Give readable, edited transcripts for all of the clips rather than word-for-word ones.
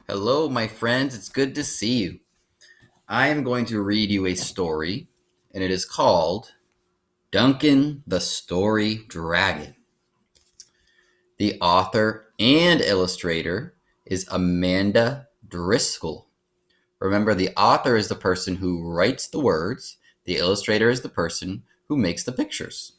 Hello, my friends. It's good to see you. I am going to read you a story, and it is called Duncan the Story Dragon. The author and illustrator is Amanda Driscoll. Remember, the author is the person who writes the words, the illustrator is the person who makes the pictures.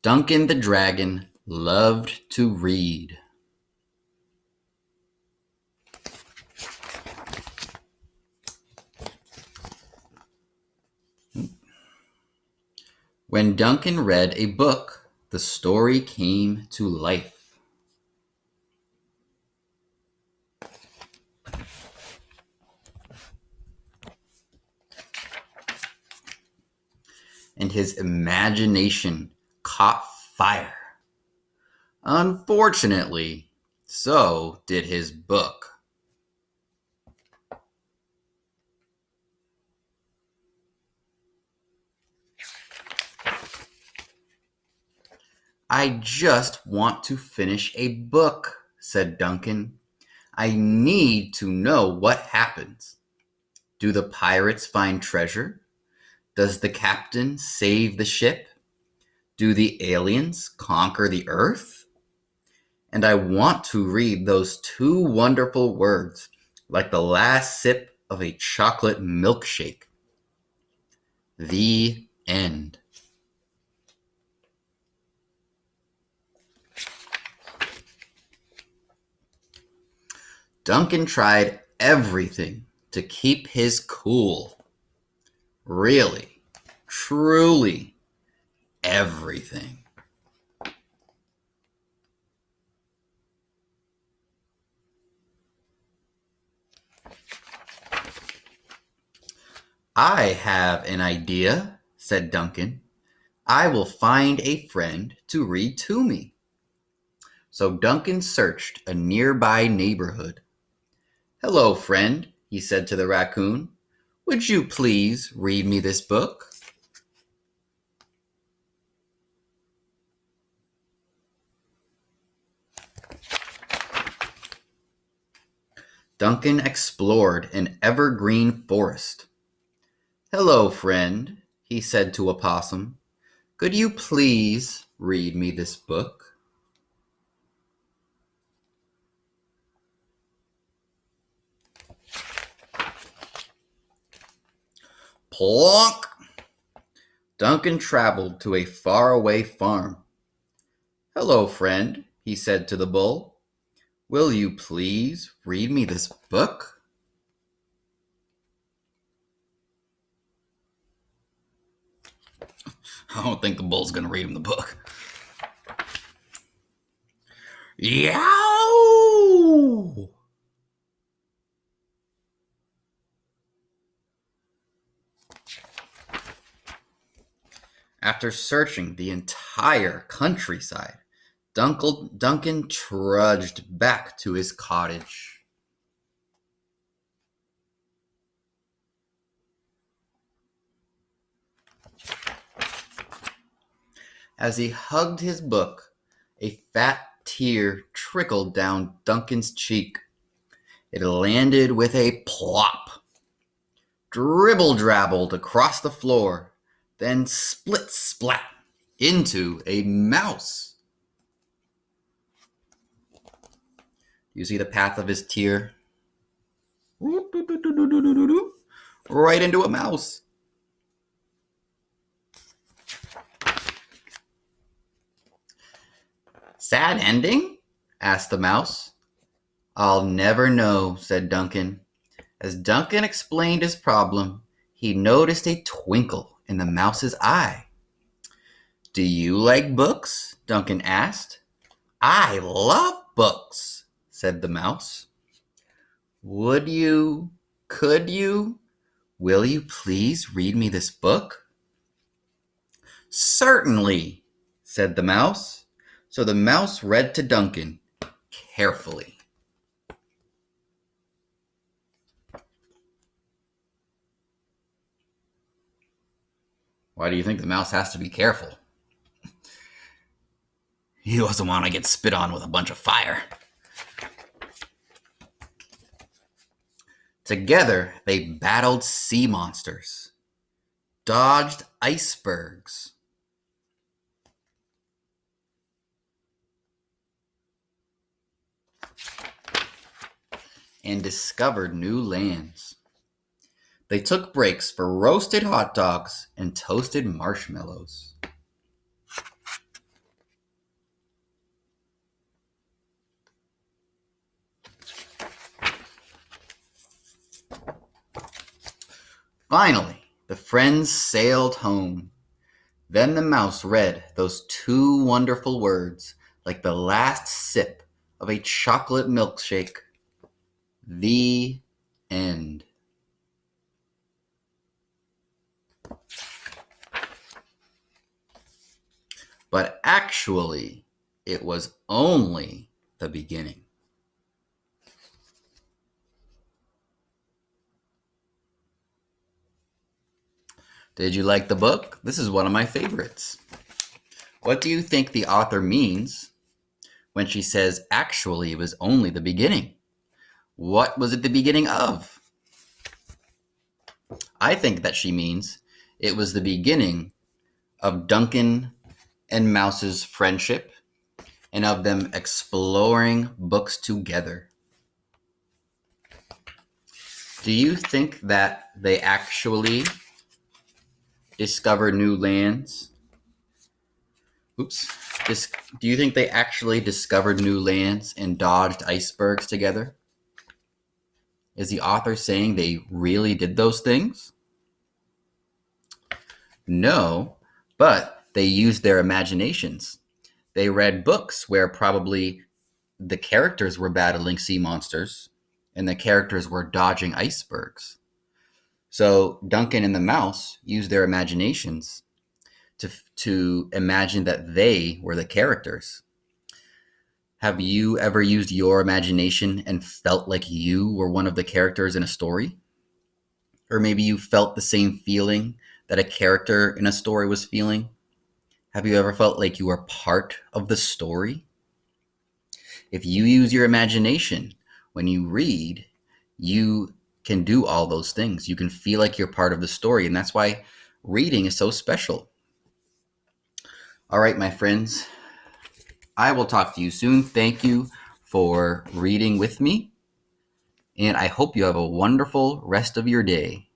Duncan the Dragon loved to read. When Duncan read a book, the story came to life. And his imagination caught fire. Unfortunately, so did his book. I just want to finish a book, said Duncan. I need to know what happens. Do the pirates find treasure? Does the captain save the ship? Do the aliens conquer the earth? And I want to read those two wonderful words, like the last sip of a chocolate milkshake. The end. Duncan tried everything to keep his cool. Really, truly, everything. I have an idea, said Duncan. I will find a friend to read to me. So Duncan searched a nearby neighborhood. Hello, friend, he said to the raccoon. Would you please read me this book? Duncan explored an evergreen forest. Hello, friend, he said to a possum. Could you please read me this book? Plonk! Duncan traveled to a faraway farm. Hello, friend, he said to the bull. Will you please read me this book? I don't think the bull's going to read him the book. Yow! After searching the entire countryside, Duncan trudged back to his cottage. As he hugged his book, a fat tear trickled down Duncan's cheek. It landed with a plop. Dribble-drabbled across the floor, then split-splat into a mouse. You see the path of his tear? Right into a mouse. Sad ending? Asked the mouse. I'll never know, said Duncan. As Duncan explained his problem, he noticed a twinkle in the mouse's eye. Do you like books? Duncan asked. I love books, said the mouse. Would you, could you, will you please read me this book? Certainly, said the mouse. So the mouse read to Duncan carefully. Why do you think the mouse has to be careful? He doesn't want to get spit on with a bunch of fire. Together, they battled sea monsters, dodged icebergs, and discovered new lands. They took breaks for roasted hot dogs and toasted marshmallows. Finally, the friends sailed home. Then the mouse read those two wonderful words like the last sip of a chocolate milkshake. The end. But actually, it was only the beginning. Did you like the book? This is one of my favorites. What do you think the author means when she says, actually, it was only the beginning? What was it the beginning of? I think that she means it was the beginning of Duncan and Mouse's friendship and of them exploring books together. Do you think that they actually discovered new lands? Do you think they actually discovered new lands and dodged icebergs together? Is the author saying they really did those things? No, but they used their imaginations. They read books where probably the characters were battling sea monsters and the characters were dodging icebergs. So Duncan and the mouse used their imaginations to imagine that they were the characters. Have you ever used your imagination and felt like you were one of the characters in a story? Or maybe you felt the same feeling that a character in a story was feeling? Have you ever felt like you were part of the story? If you use your imagination when you read, you can do all those things. You can feel like you're part of the story, and that's why reading is so special. All right, my friends, I will talk to you soon. Thank you for reading with me, and I hope you have a wonderful rest of your day.